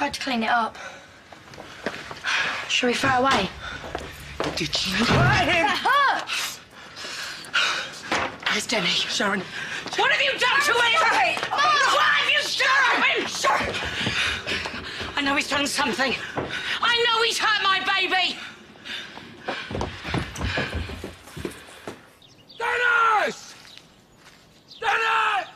tried to clean it up. Shall we throw it away? Did you hurt him? That hurts! Where's Denny? Sharon. What have you done to him? Sorry. What have you done to him? Sorry. I know he's done something. I know he's hurt my baby. Dennis! Dennis!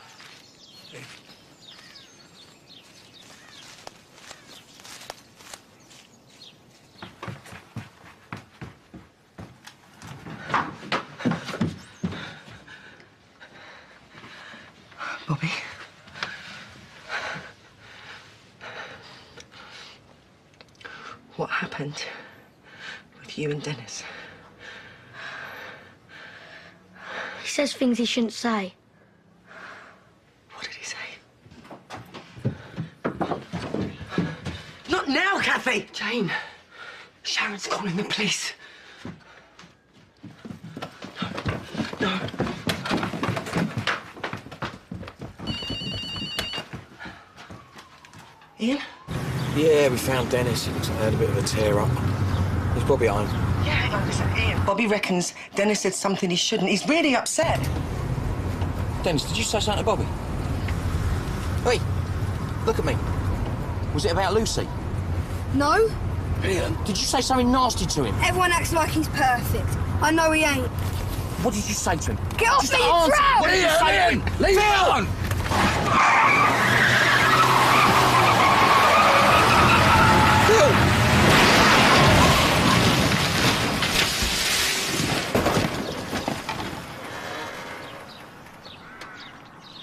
Bobby. What happened with you and Dennis? He says things he shouldn't say. What did he say? Not now, Kathy! Jane, Sharon's calling the police. No. Ian? Yeah, we found Dennis. He looks like he had a bit of a tear-up. Is Bobby at home? Yeah, listen, Ian. Bobby reckons Dennis said something he shouldn't. He's really upset. Dennis, did you say something to Bobby? Hey, look at me. Was it about Lucy? No. Ian? Did you say something nasty to him? Everyone acts like he's perfect. I know he ain't. What did you say to him? Get off Just me, you answer. drown! What did you say to him? Leave him alone! Phil!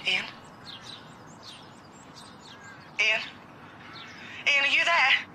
Ian? Ian? Ian, are you there?